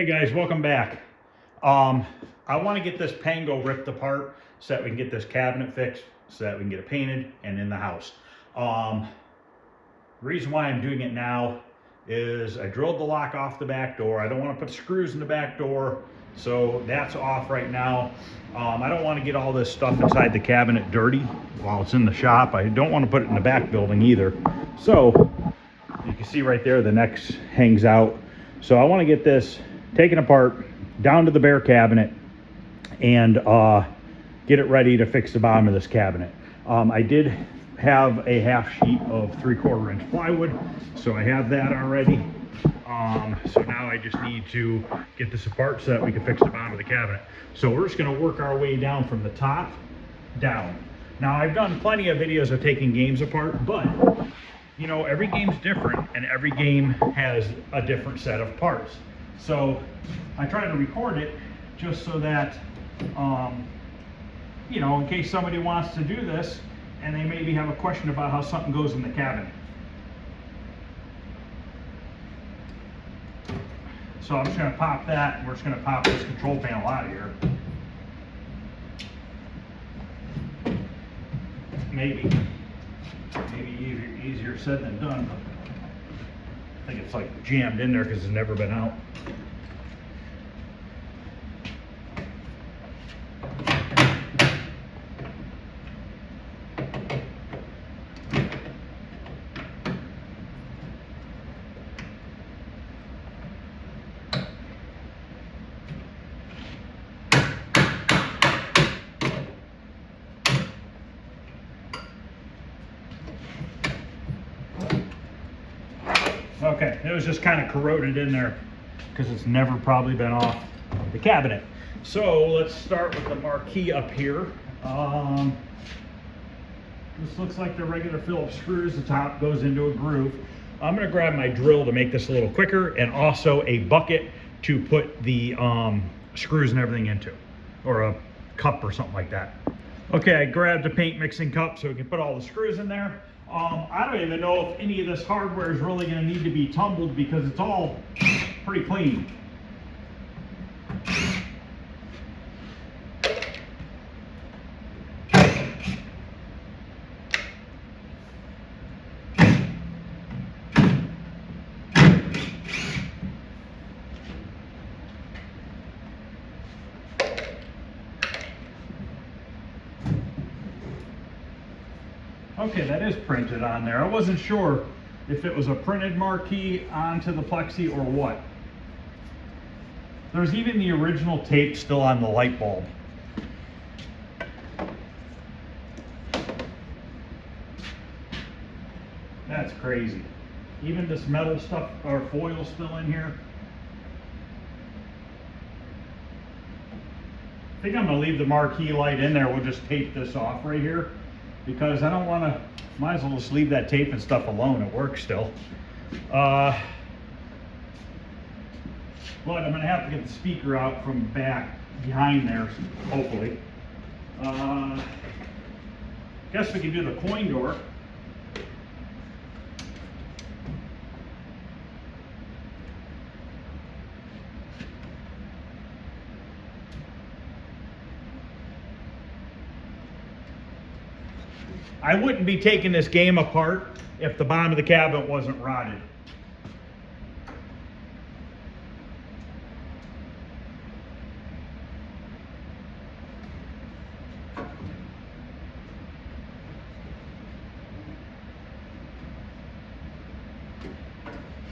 Hey guys, welcome back. I want to get this Pengo ripped apart so that we can get this cabinet fixed, so that we can get it painted and in the house. The reason why I'm doing it now is I drilled the lock off the back door. I don't want to put screws in the back door, so that's off right now. I don't want to get all this stuff inside the cabinet dirty while it's in the shop. I don't want to put it in the back building either. So you can see right there the neck hangs out. So I want to get this taken apart down to the bare cabinet and get it ready to fix the bottom of this cabinet. I did have a half sheet of 3/4 inch plywood, so I have that already. So now I just need to get this apart so that we can fix the bottom of the cabinet. So we're just going to work our way down from the top down. Now I've done plenty of videos of taking games apart, but you know, every game's different and every game has a different set of parts. So I try to record it just so that, you know, in case somebody wants to do this and they maybe have a question about how something goes in the cabinet. So I'm just going to pop that, and we're just going to pop this control panel out of here. Maybe easier said than done, but I think it's like jammed in there because it's never been out. Okay, it was just kind of corroded in there because it's never probably been off the cabinet. So let's start with the marquee up here. This looks like the regular Phillips screws. The top goes into a groove. I'm going to grab my drill to make this a little quicker, and also a bucket to put the screws and everything into, or a cup or something like that. Okay, I grabbed a paint mixing cup so we can put all the screws in there. I don't even know if any of this hardware is really going to need to be tumbled because it's all pretty clean. Okay, that is printed on there. I wasn't sure if it was a printed marquee onto the plexi or what. There's even the original tape still on the light bulb. That's crazy. Even this metal stuff or foil still in here. I think I'm going to leave the marquee light in there. We'll just tape this off right here, because I don't want to, might as well just leave that tape and stuff alone. It works still. But I'm going to have to get the speaker out from back behind there, hopefully. Guess we can do the coin door. I wouldn't be taking this game apart if the bottom of the cabinet wasn't rotted.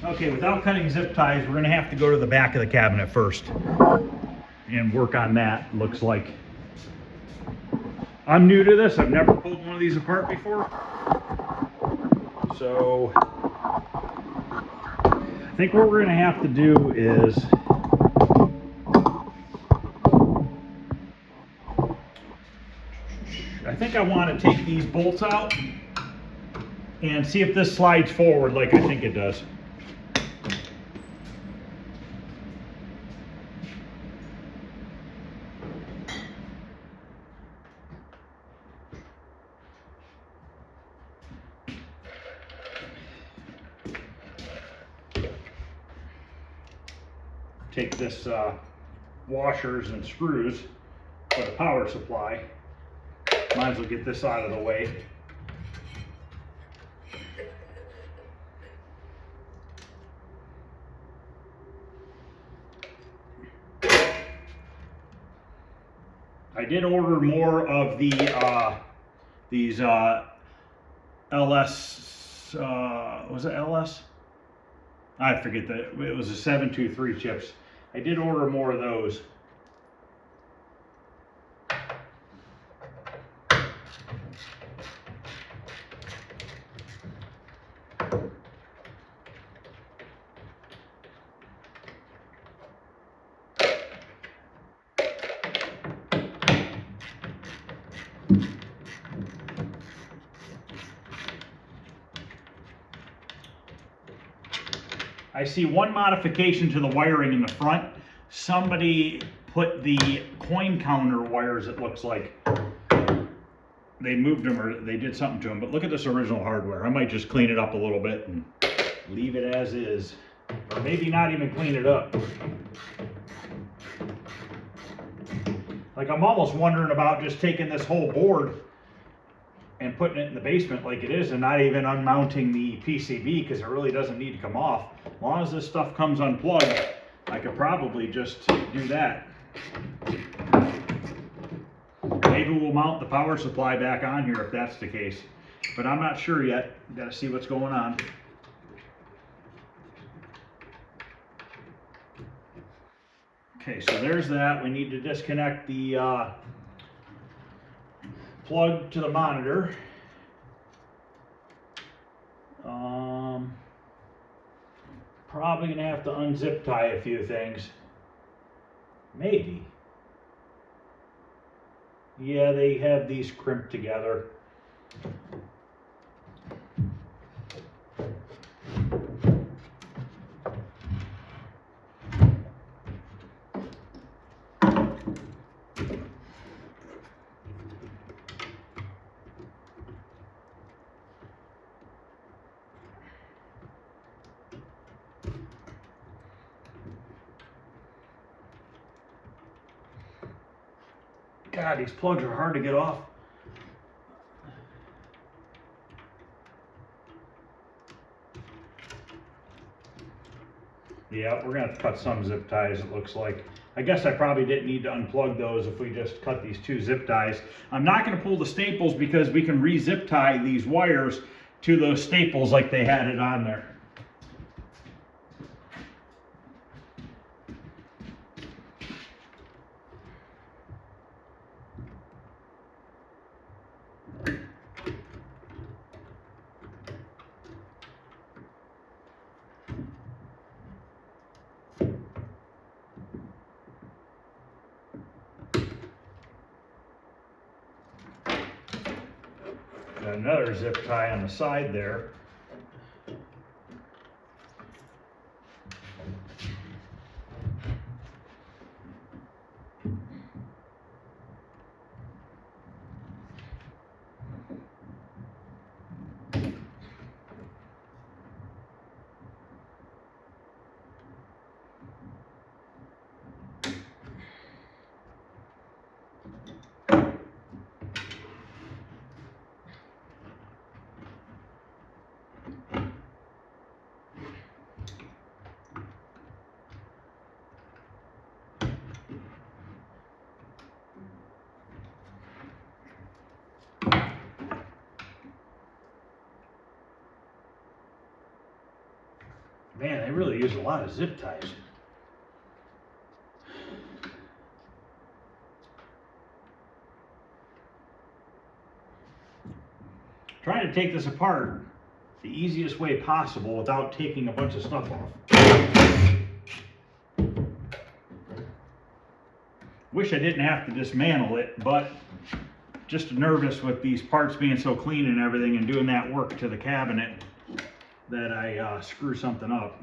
Okay, without cutting zip ties, we're going to have to go to the back of the cabinet first and work on that. Looks like I'm new to this. I've never pulled one of these apart before. So I think what we're going to have to do is I think I want to take these bolts out and see if this slides forward like I think it does. take this washers and screws for the power supply. Might as well get this out of the way. I did order more of the these LS, was it LS? I forget that, it was a 723 chips. I did order more of those. I see one modification to the wiring in the front. Somebody put the coin counter wires, it looks like. They moved them or they did something to them, but look at this original hardware. I might just clean it up a little bit and leave it as is. Or maybe not even clean it up. Like, I'm almost wondering about just taking this whole board and putting it in the basement like it is and not even unmounting the PCB, because it really doesn't need to come off. As long as this stuff comes unplugged, I could probably just do that. Maybe we'll mount the power supply back on here if that's the case, but I'm not sure yet. Got to see what's going on. Okay, so there's that. We need to disconnect the plug to the monitor. Probably gonna have to unzip tie a few things. Maybe. Yeah, they have these crimped together. God, these plugs are hard to get off. Yeah, we're gonna have to cut some zip ties, it looks like. I guess I probably didn't need to unplug those if we just cut these two zip ties. I'm not gonna pull the staples because we can re-zip tie these wires to those staples like they had it on there. Got another zip tie on the side there. Man, they really use a lot of zip ties. Trying to take this apart the easiest way possible without taking a bunch of stuff off. Wish I didn't have to dismantle it, but just nervous with these parts being so clean and everything and doing that work to the cabinet that I screw something up.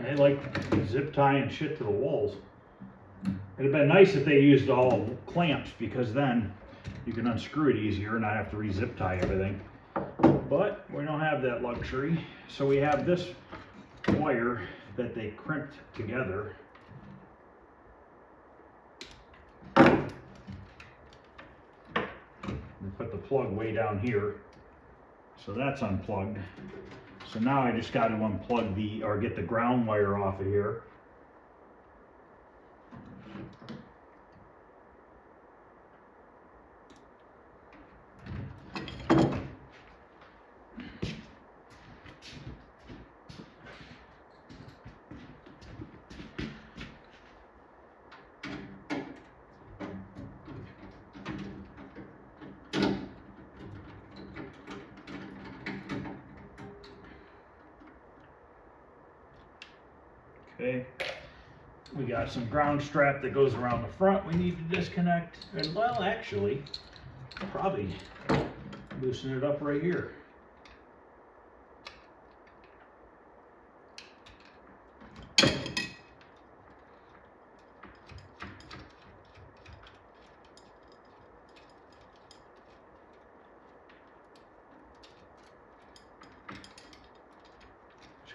they like zip tying shit to the walls. It'd have been nice if they used all clamps, because then you can unscrew it easier and not have to re-zip tie everything. But we don't have that luxury. So we have this wire that they crimped together. We put the plug way down here. So that's unplugged. So now I just got to unplug or get the ground wire off of here. Okay, we got some ground strap that goes around the front we need to disconnect. And well, actually, probably loosen it up right here.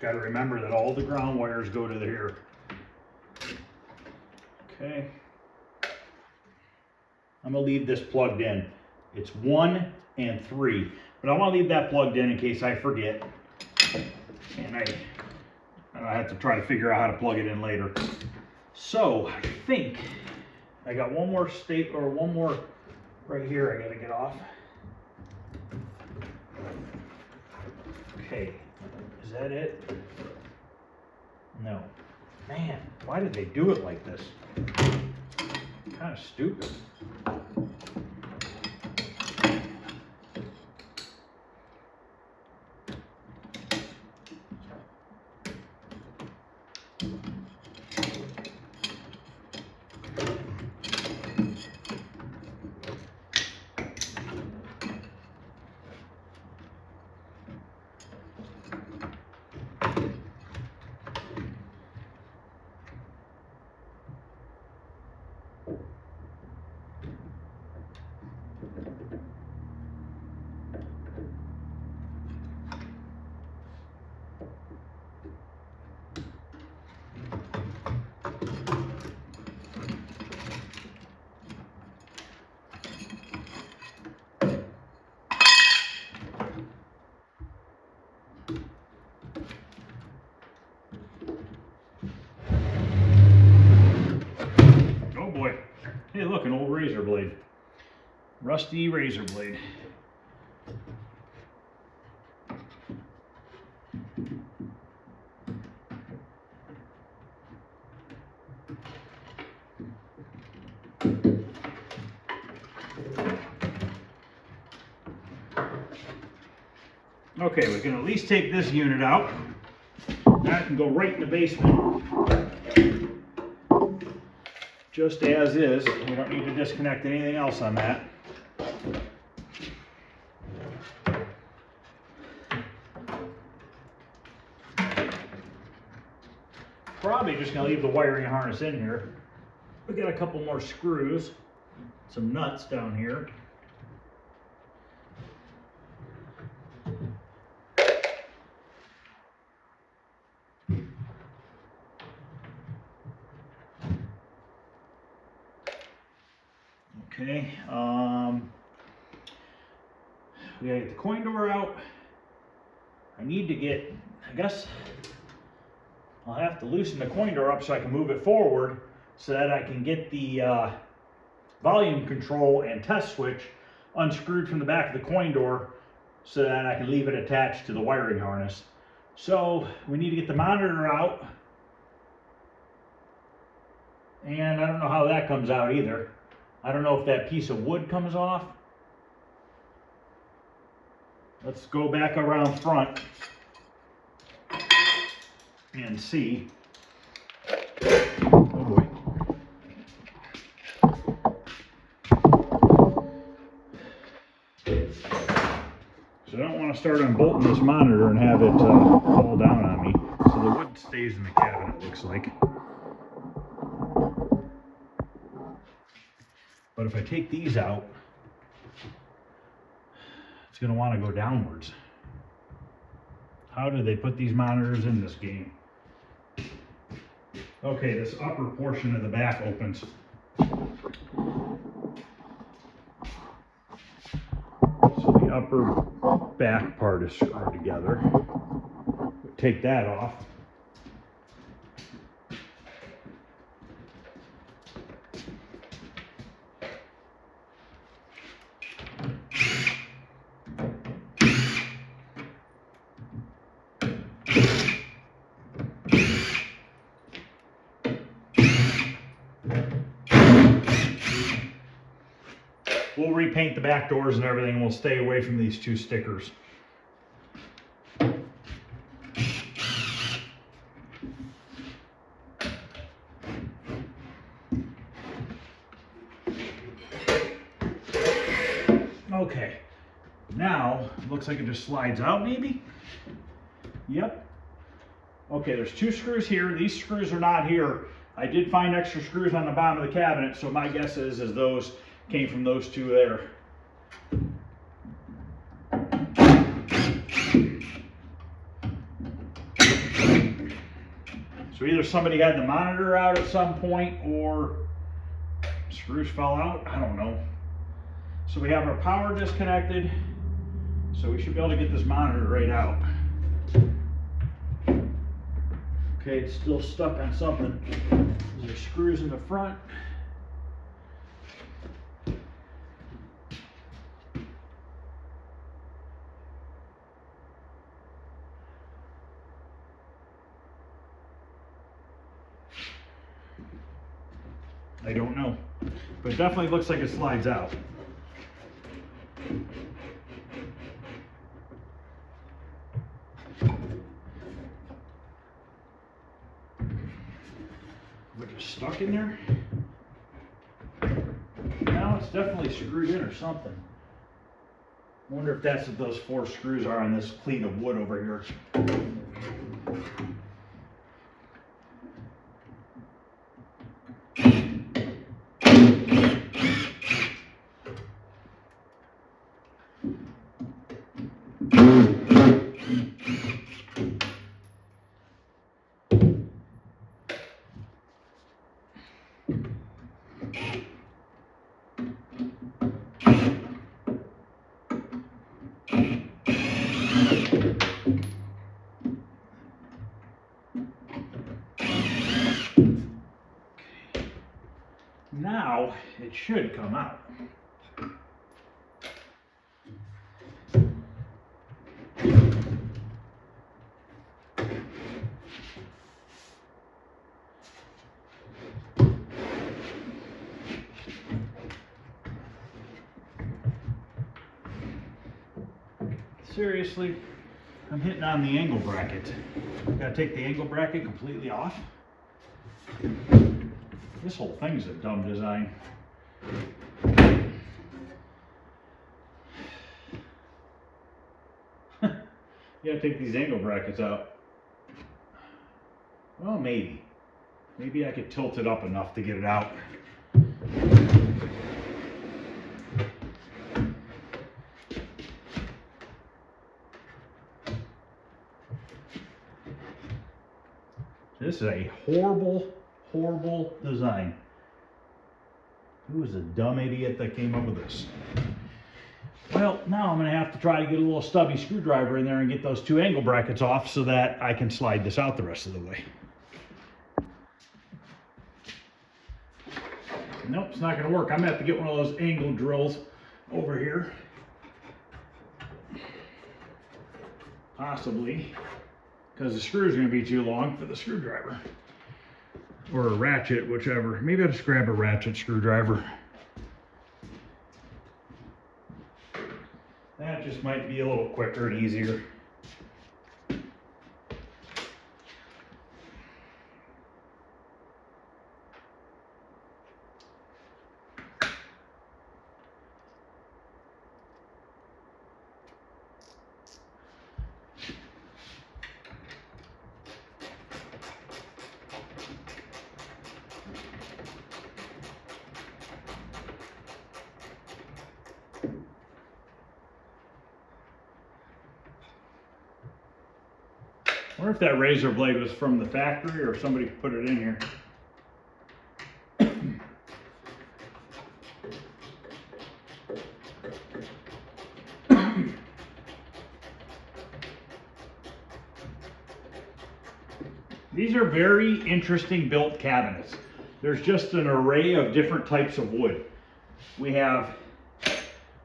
Got to remember that all the ground wires go to here. Okay. I'm going to leave this plugged in. It's 1 and 3. But I want to leave that plugged in case I forget. And I have to try to figure out how to plug it in later. So I think I got one more right here I got to get off. Okay. Is that it? No. Man, why did they do it like this? Kind of stupid. Hey, look, an old razor blade. Rusty razor blade. Okay, we can at least take this unit out. Now I can go right in the basement. Just as is. We don't need to disconnect anything else on that. Probably just going to leave the wiring harness in here. We got a couple more screws, some nuts down here. Okay, we gotta get the coin door out. I need to get, I guess I'll have to loosen the coin door up so I can move it forward so that I can get the volume control and test switch unscrewed from the back of the coin door so that I can leave it attached to the wiring harness. So we need to get the monitor out, and I don't know how that comes out either. I don't know if that piece of wood comes off. Let's go back around front and see. Oh boy. So I don't want to start unbolting this monitor and have it fall down on me. So the wood stays in the cabinet, it looks like. But if I take these out, it's going to want to go downwards. How did they put these monitors in this game? Okay, this upper portion of the back opens. So the upper back part is screwed together. Take that off. We'll repaint the back doors and everything, and we'll stay away from these two stickers. Okay, now it looks like it just slides out maybe? Yep. Okay, there's two screws here. These screws are not here. I did find extra screws on the bottom of the cabinet, so my guess is those came from those two there. So either somebody had the monitor out at some point or screws fell out, I don't know. So we have our power disconnected, so we should be able to get this monitor right out. Okay, it's still stuck on something. There's screws in the front. I don't know, but it definitely looks like it slides out. We're just stuck in there. Now it's definitely screwed in or something. I wonder if that's what those 4 screws are on this cleat of wood over here. Now it should come out. Seriously, I'm hitting on the angle bracket. Gotta take the angle bracket completely off. This whole thing's a dumb design. You gotta take these angle brackets out. Well, maybe. Maybe I could tilt it up enough to get it out. This is a horrible, horrible design. Who was the dumb idiot that came up with this? Well, now I'm going to have to try to get a little stubby screwdriver in there and get those 2 angle brackets off so that I can slide this out the rest of the way. Nope, it's not going to work. I'm going to have to get one of those angle drills over here. Possibly. Because the screw is going to be too long for the screwdriver. Or a ratchet, whichever. Maybe I'll just grab a ratchet screwdriver. That just might be a little quicker and easier. wonder if that razor blade was from the factory or if somebody put it in here. These are very interesting built cabinets. There's just an array of different types of wood. We have,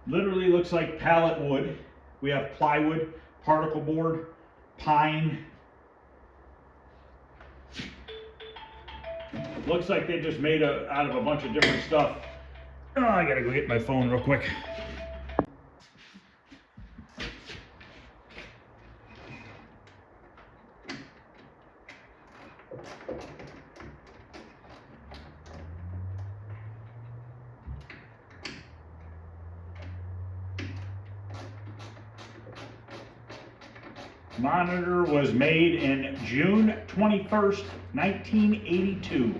literally looks like pallet wood. We have plywood, particle board, pine. Looks like they just made out of a bunch of different stuff. Oh, I gotta go get my phone real quick. Monitor was made in June 21st, 1982.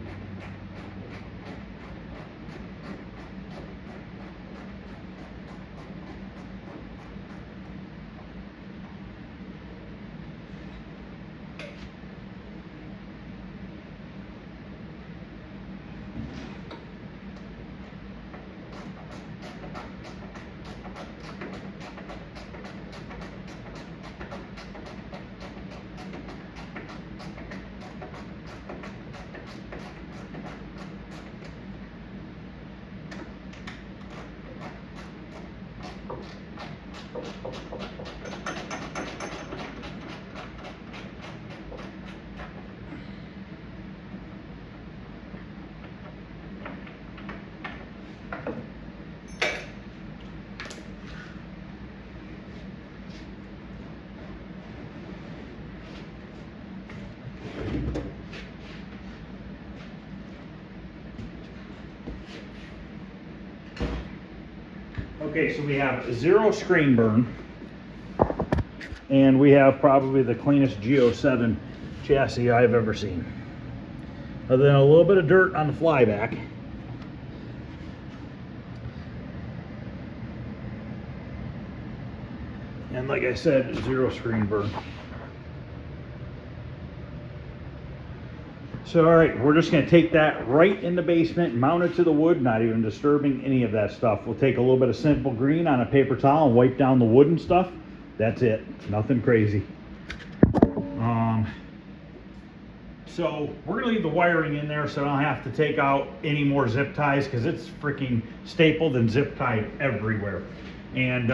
Okay, so we have 0 screen burn, and we have probably the cleanest G07 chassis I've ever seen. Other than a little bit of dirt on the flyback. And like I said, 0 screen burn. So all right, we're just gonna take that right in the basement, mount it to the wood, not even disturbing any of that stuff. We'll take a little bit of simple green on a paper towel and wipe down the wood and stuff. That's it, nothing crazy. So we're gonna leave the wiring in there so I don't have to take out any more zip ties because it's freaking stapled and zip tied everywhere. And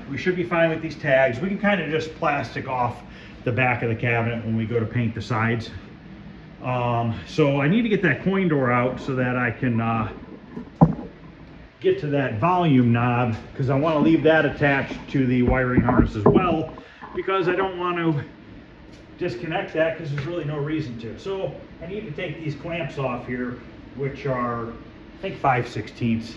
we should be fine with these tags. We can kind of just plastic off the back of the cabinet when we go to paint the sides. So I need to get that coin door out so that I can get to that volume knob, because I want to leave that attached to the wiring harness as well, because I don't want to disconnect that because there's really no reason to. So I need to take these clamps off here, which are, I think, 5/16.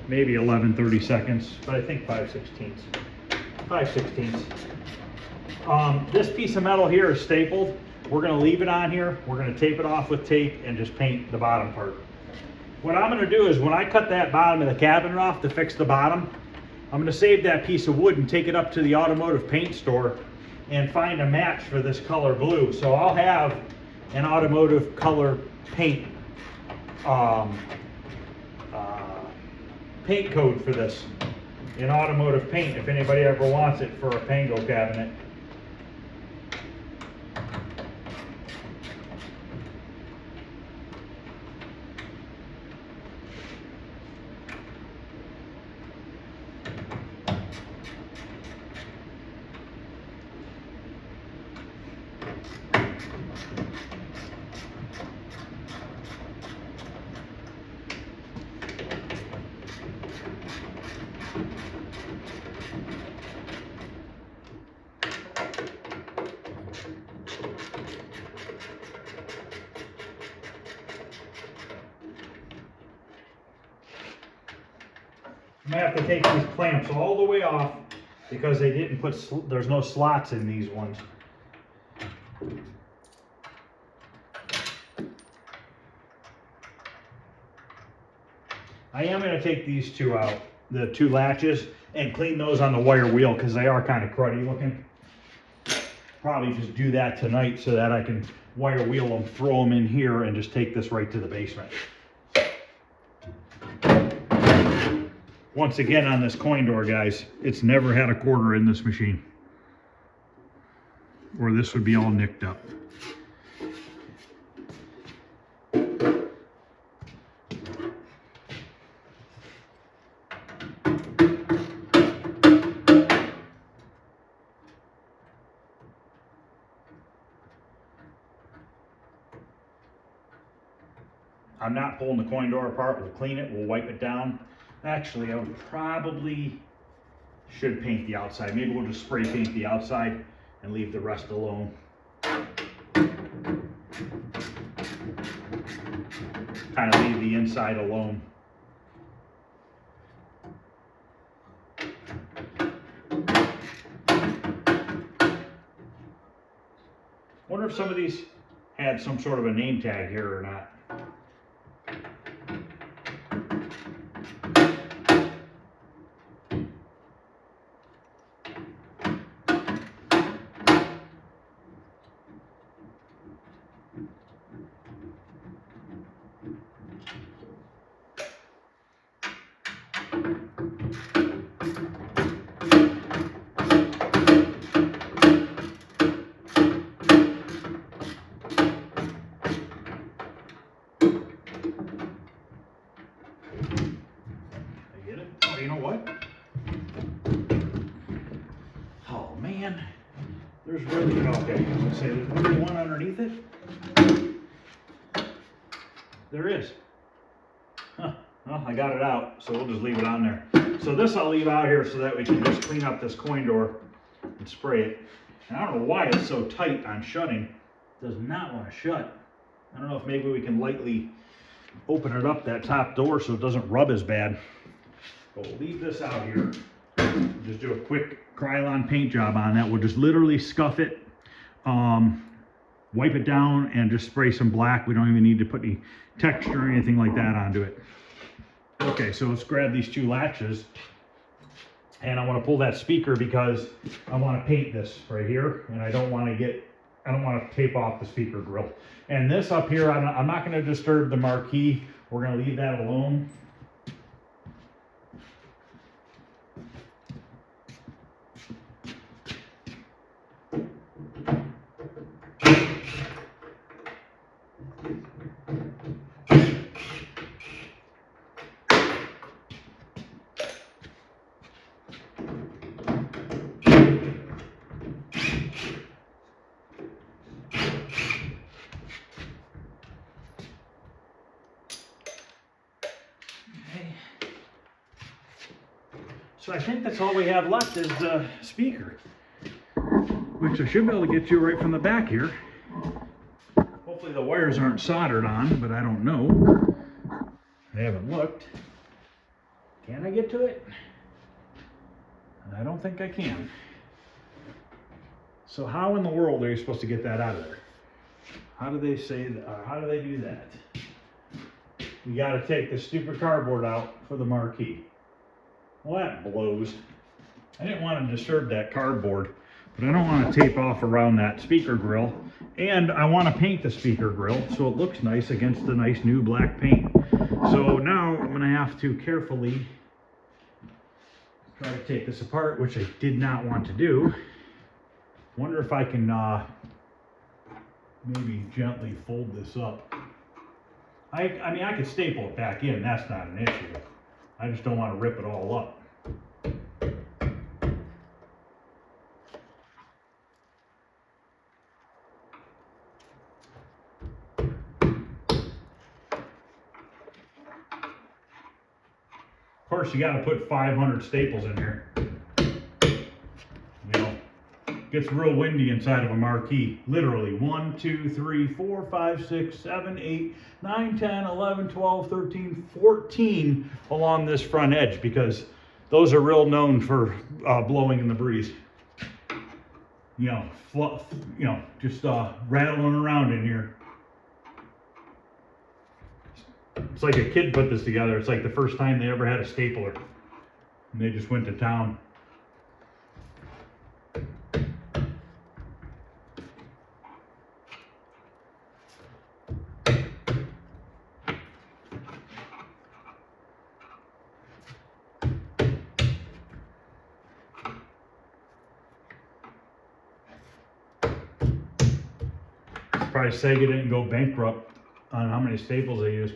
Maybe 11/32, but I think 5/16. 5/16. This piece of metal here is stapled. We're going to leave it on here. We're going to tape it off with tape and just paint the bottom part. What I'm going to do is when I cut that bottom of the cabinet off to fix the bottom, I'm going to save that piece of wood and take it up to the automotive paint store and find a match for this color blue. So I'll have an automotive color paint paint code for this in automotive paint if anybody ever wants it for a Pengo cabinet. I'm gonna have to take these clamps all the way off because they didn't put, there's no slots in these ones. I am gonna take these two out the two latches and clean those on the wire wheel because they are kind of cruddy looking. Probably just do that tonight so that I can wire wheel them, throw them in here, and just take this right to the basement. Once again on this coin door, guys, it's never had a quarter in this machine, or this would be all nicked up. I'm not pulling the coin door apart. We'll clean it, we'll wipe it down. Actually, I would probably should paint the outside. Maybe we'll just spray paint the outside and leave the rest alone. Kind of leave the inside alone. Wonder if some of these had some sort of a name tag here or not. You know what? Oh man, there's really, okay, I'm gonna say there's really one underneath it. There is. Huh. Well, I got it out, so we'll just leave it on there. So this I'll leave out here so that we can just clean up this coin door and spray it. And I don't know why it's so tight on shutting. It does not want to shut. I don't know if maybe we can lightly open it up, that top door, so it doesn't rub as bad. But we'll leave this out here. Just do a quick Krylon paint job on that. We'll just literally scuff it, wipe it down, and just spray some black. We don't even need to put any texture or anything like that onto it. Okay, so let's grab these two latches. And I want to pull that speaker because I want to paint this right here. And I don't want to tape off the speaker grill. And this up here, I'm not going to disturb the marquee. We're going to leave that alone. So I think that's all we have left is the speaker, which I should be able to get you right from the back here. Hopefully the wires aren't soldered on, but I don't know. I haven't looked. Can I get to it? I don't think I can. So how in the world are you supposed to get that out of there? How do they say that? How do they do that? You got to take the stupid cardboard out for the marquee. Well, that blows. I didn't want to disturb that cardboard, but I don't want to tape off around that speaker grill. And I want to paint the speaker grill so it looks nice against the nice new black paint. So now I'm going to have to carefully try to take this apart, which I did not want to do. Wonder if I can maybe gently fold this up. I mean, I could staple it back in. That's not an issue. I just don't want to rip it all up. Of course, you got to put 500 staples in here. You know, it gets real windy inside of a marquee. Literally 1, 2, 3, 4, 5, 6, 7, 8, 9, 10, 11, 12, 13, 14 along this front edge because those are real known for blowing in the breeze. You know, just rattling around in here. It's like a kid put this together. It's like the first time they ever had a stapler. And they just went to town. Probably Sega didn't go bankrupt on how many staples they used.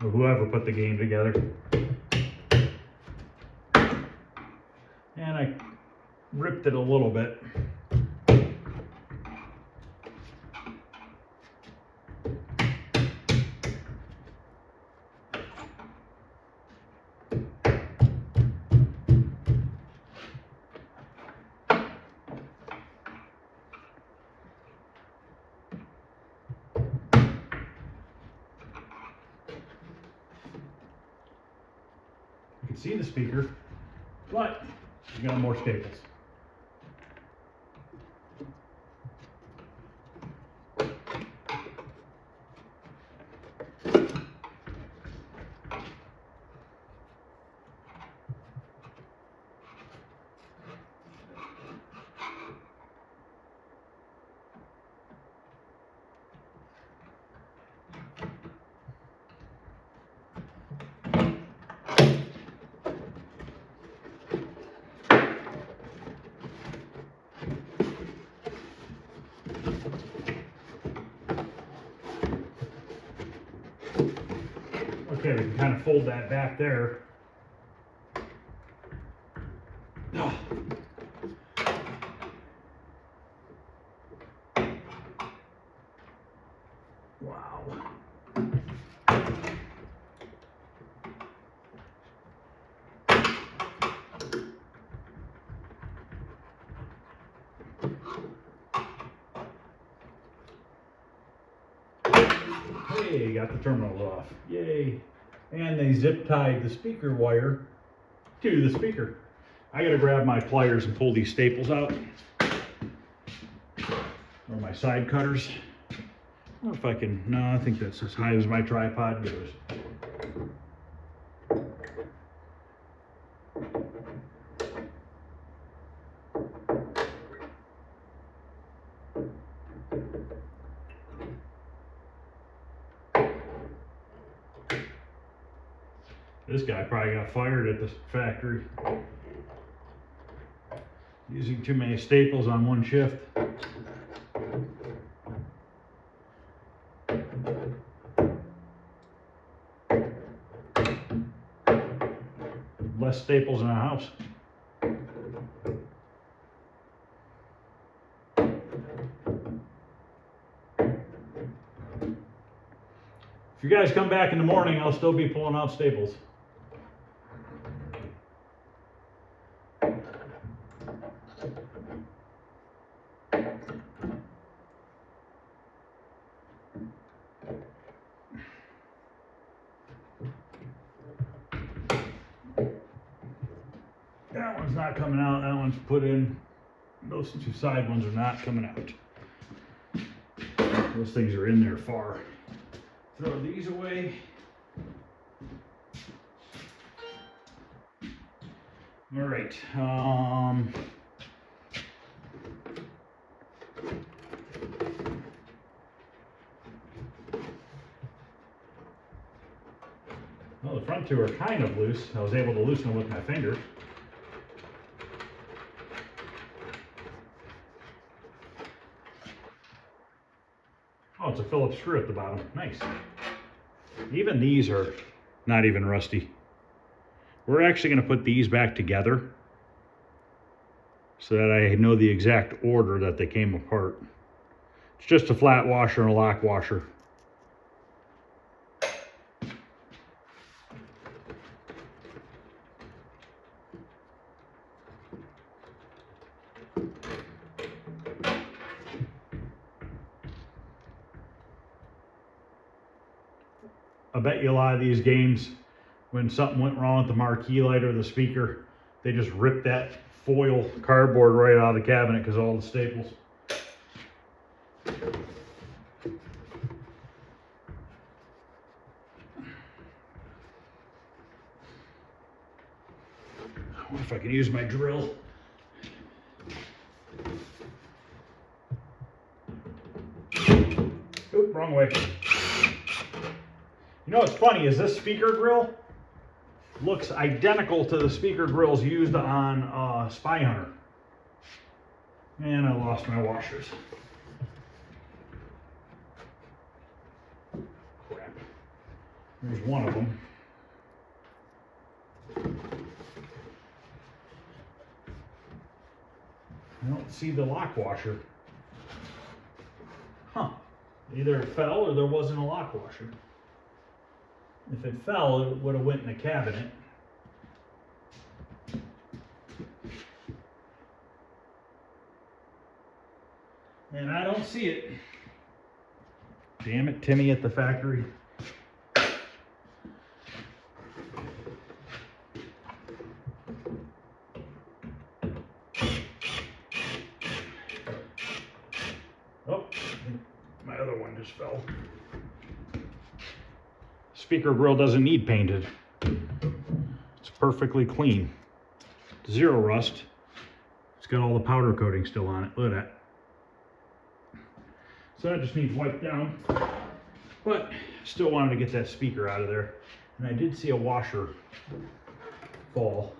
Or whoever put the game together. And I ripped it a little bit. You can see the speaker, but you got more staples. Okay, we can kind of fold that back there. Oh. Wow. Hey, got the terminals off. Yay. And they zip tied the speaker wire to the speaker. I gotta grab my pliers and pull these staples out. Or my side cutters. Or if I can, no, I think that's as high as my tripod goes. This guy probably got fired at the factory. Using too many staples on one shift. Less staples in a house. If you guys come back in the morning, I'll still be pulling out staples. That one's not coming out, that one's put in. Those two side ones are not coming out. Those things are in there far. Throw these away. All right. Well, the front two are kind of loose. I was able to loosen them with my fingers. Oh, it's a Phillips screw at the bottom. Nice. Even these are not even rusty. We're actually going to put these back together so that I know the exact order that they came apart. It's just a flat washer and a lock washer. I bet you a lot of these games, when something went wrong with the marquee light or the speaker, they just ripped that foil cardboard right out of the cabinet because of all the staples. What if I could use my drill? Oop, wrong way. You know what's funny is this speaker grill looks identical to the speaker grills used on Spy Hunter. And I lost my washers. Crap. There's one of them. I don't see the lock washer. Huh. Either it fell or there wasn't a lock washer. If it fell, it would have went in the cabinet. And I don't see it. Damn it, Timmy at the factory. Oh, my other one just fell. Speaker grill doesn't need painted. It's perfectly clean. Zero rust. It's got all the powder coating still on it. Look at that. So that just needs wiped down. But still wanted to get that speaker out of there. And I did see a washer fall.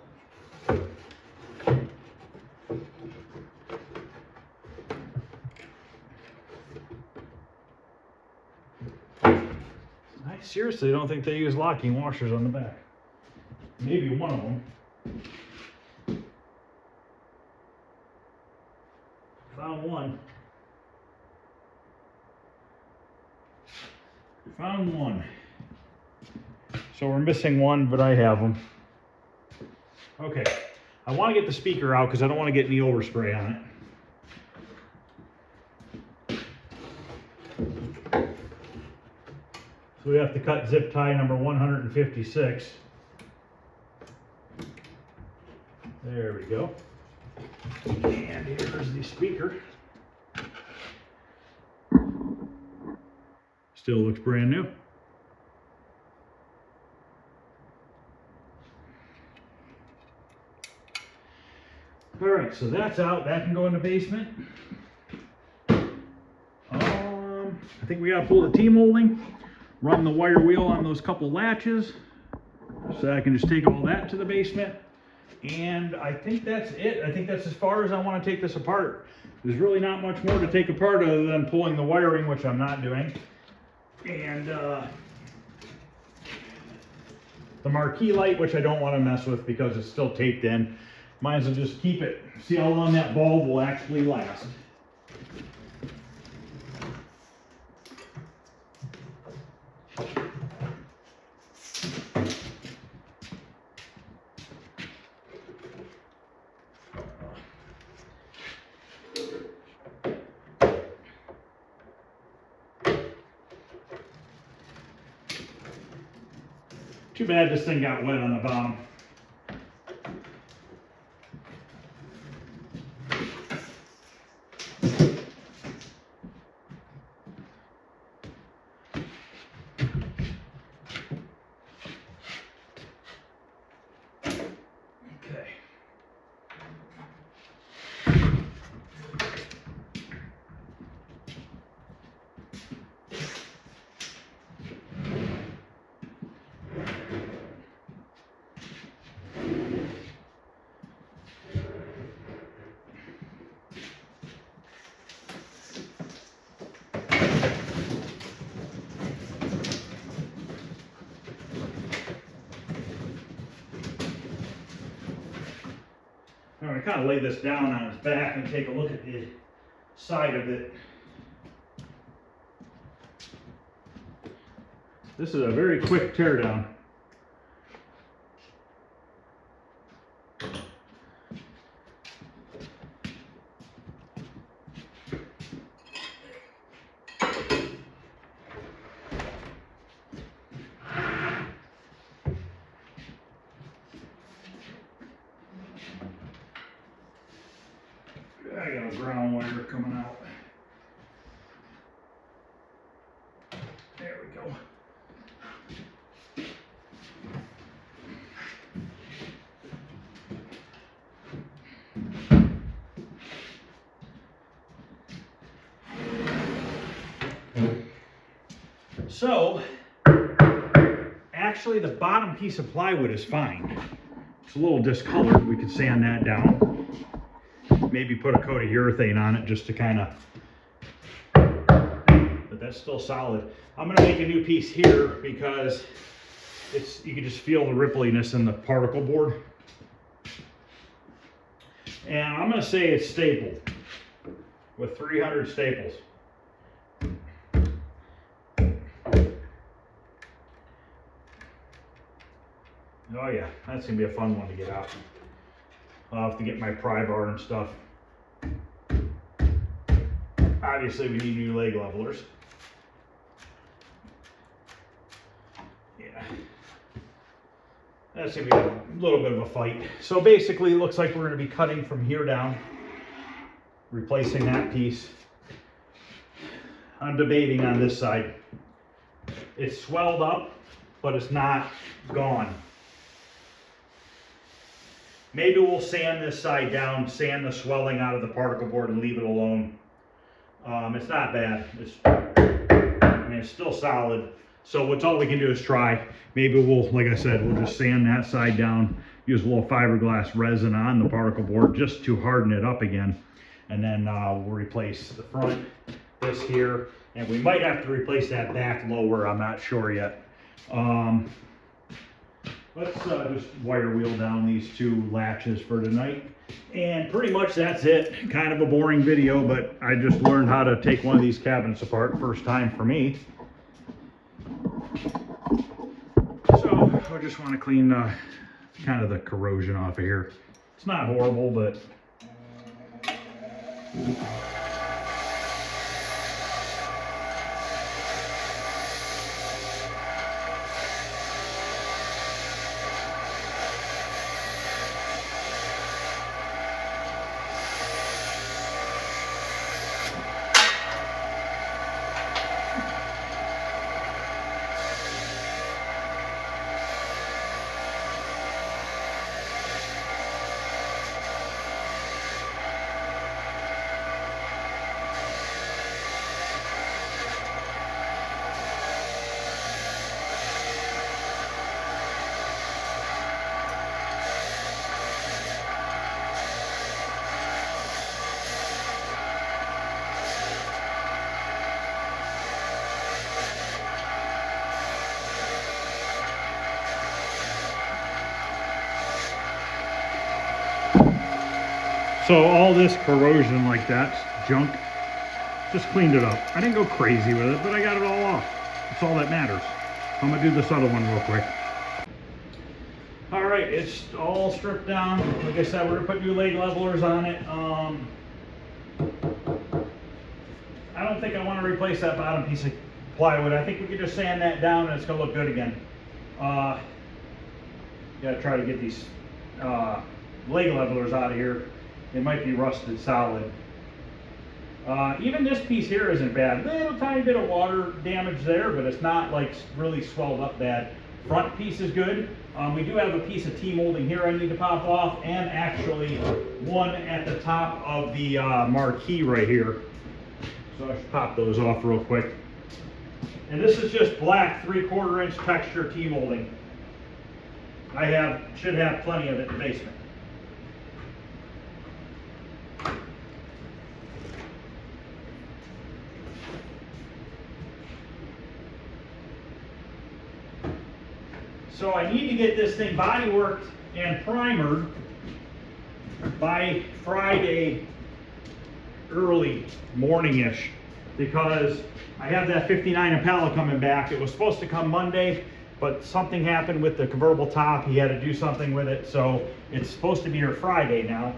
I seriously don't think they use locking washers on the back. Maybe one of them. Found one. Found one. So we're missing one, but I have them. Okay. I want to get the speaker out because I don't want to get any overspray on it. So we have to cut zip tie number 156. There we go. And here's the speaker. Still looks brand new. All right, so that's out. That can go in the basement. I think we got to pull the T-molding, run the wire wheel on those couple latches, so I can just take all that to the basement. And I think that's it. I think that's as far as I want to take this apart. There's really not much more to take apart other than pulling the wiring, which I'm not doing. And the marquee light, which I don't want to mess with because it's still taped in. Might as well just keep it. See how long that bulb will actually last. Too bad this thing got wet on the bottom. Okay. I'm going to kind of lay this down on its back and take a look at the side of it. This is a very quick teardown. I got a ground wire coming out. There we go. So, actually the bottom piece of plywood is fine. It's a little discolored. We could sand that down. Maybe put a coat of urethane on it just to kind of, but that's still solid. I'm gonna make a new piece here because you can just feel the rippliness in the particle board. And I'm gonna say it's stapled with 300 staples. Oh yeah, that's gonna be a fun one to get out. I'll have to get my pry bar and stuff. Obviously we need new leg levelers. Yeah. That's gonna be a little bit of a fight. So basically it looks like we're gonna be cutting from here down, replacing that piece. I'm debating on this side. It's swelled up, but it's not gone. Maybe we'll sand this side down, sand the swelling out of the particle board and leave it alone. It's not bad. It's still solid. So what's all we can do is try. Maybe we'll, like I said, we'll just sand that side down, use a little fiberglass resin on the particle board just to harden it up again. And then we'll replace the front, this here, and we might have to replace that back lower. I'm not sure yet. Let's just wire wheel down these two latches for tonight. And pretty much that's it. Kind of a boring video, but I just learned how to take one of these cabinets apart. First time for me. So I just want to clean kind of the corrosion off of here. It's not horrible, but so all this corrosion like that, junk, just cleaned it up. I didn't go crazy with it, but I got it all off. That's all that matters. I'm gonna do this other one real quick. All right, it's all stripped down. Like I said, we're gonna put new leg levelers on it. I don't think I want to replace that bottom piece of plywood. I think we could just sand that down and it's gonna look good again. Gotta try to get these leg levelers out of here. It might be rusted solid. Even this piece here isn't bad. A little tiny bit of water damage there, but it's not like really swelled up bad. Front piece is good. We do have a piece of T-molding here I need to pop off, and actually one at the top of the marquee right here. So I should pop those off real quick. And this is just black 3/4 inch texture T-molding. I should have plenty of it in the basement. So I need to get this thing body worked and primered by Friday early morning-ish, because I have that 59 Impala coming back. It was supposed to come Monday, but something happened with the convertible top. He had to do something with it, so it's supposed to be here Friday now.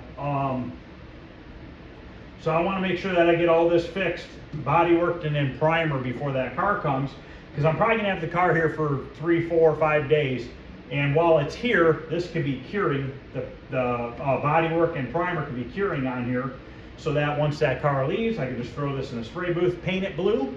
So I want to make sure that I get all this fixed, body worked, and then primer before that car comes, because I'm probably going to have the car here for 3, 4, 5 days. And while it's here, this could be curing, the body work and primer could be curing on here, so that once that car leaves, I can just throw this in a spray booth, paint it blue,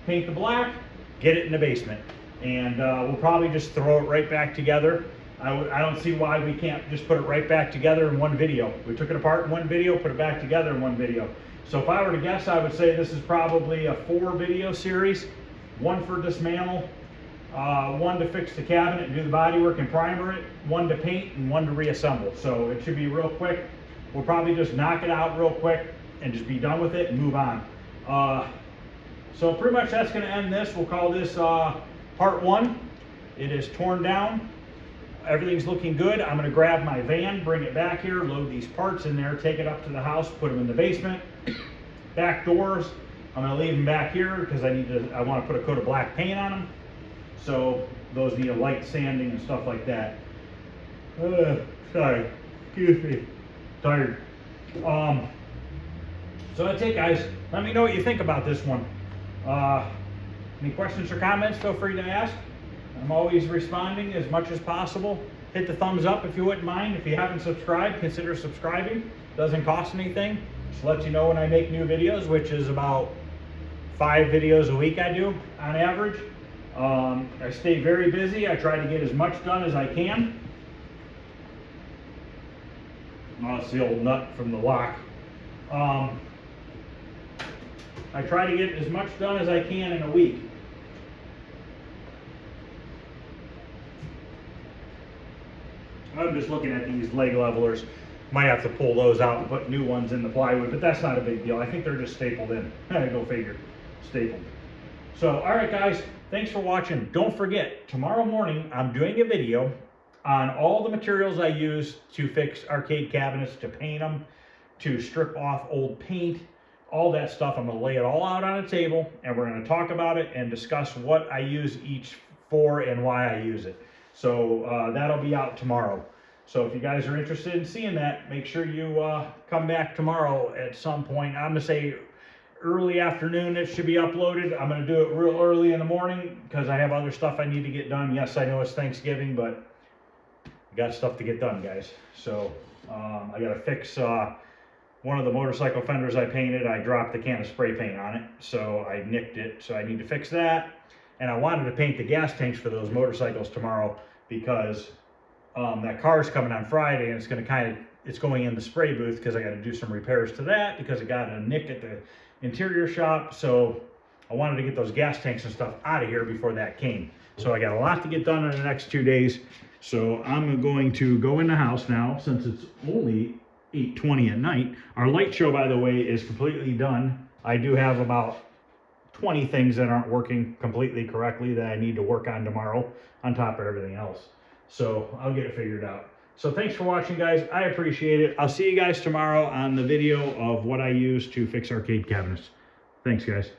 paint the black, get it in the basement. And we'll probably just throw it right back together. I don't see why we can't just put it right back together in one video. We took it apart in one video, put it back together in one video. So if I were to guess, I would say this is probably a 4 video series. one for dismantle, one to fix the cabinet and do the bodywork and primer it, one to paint, and one to reassemble. So it should be real quick. We'll probably just knock it out real quick and just be done with it and move on. So pretty much that's going to end this. We'll call this part 1. It is torn down. Everything's looking good. I'm going to grab my van, bring it back here, load these parts in there, take it up to the house, put them in the basement. Back doors, I'm going to leave them back here because I want to put a coat of black paint on them. So those need a light sanding and stuff like that. Sorry, excuse me, tired. So that's it, guys. Let me know what you think about this one. Any questions or comments, feel free to ask. I'm always responding as much as possible. Hit the thumbs up if you wouldn't mind. If you haven't subscribed, consider subscribing. Doesn't cost anything. Just let you know when I make new videos, which is about 5 videos a week I do on average. I stay very busy. I try to get as much done as I can. Oh, it's the old nut from the lock. I try to get as much done as I can in a week. I'm just looking at these leg levelers. Might have to pull those out and put new ones in the plywood, but that's not a big deal. I think they're just stapled in. Go figure. Stapled. So, all right, guys. Thanks for watching. Don't forget, tomorrow morning I'm doing a video on all the materials I use to fix arcade cabinets, to paint them, to strip off old paint, all that stuff. I'm going to lay it all out on a table, and we're going to talk about it and discuss what I use each for and why I use it. So that'll be out tomorrow. So if you guys are interested in seeing that, make sure you come back tomorrow at some point. I'm going to say early afternoon it should be uploaded. I'm going to do it real early in the morning because I have other stuff I need to get done. Yes, I know it's Thanksgiving, but I got stuff to get done, guys. So I got to fix one of the motorcycle fenders I painted. I dropped the can of spray paint on it, so I nicked it. So I need to fix that. And I wanted to paint the gas tanks for those motorcycles tomorrow because that car's coming on Friday, and it's going in the spray booth because I got to do some repairs to that because it got a nick at the interior shop. So I wanted to get those gas tanks and stuff out of here before that came. So I got a lot to get done in the next 2 days. So I'm going to go in the house now since it's only 8:20 at night. Our light show, by the way, is completely done. I do have about 20 things that aren't working completely correctly that I need to work on tomorrow on top of everything else. So I'll get it figured out. So thanks for watching, guys. I appreciate it. I'll see you guys tomorrow on the video of what I use to fix arcade cabinets. Thanks, guys.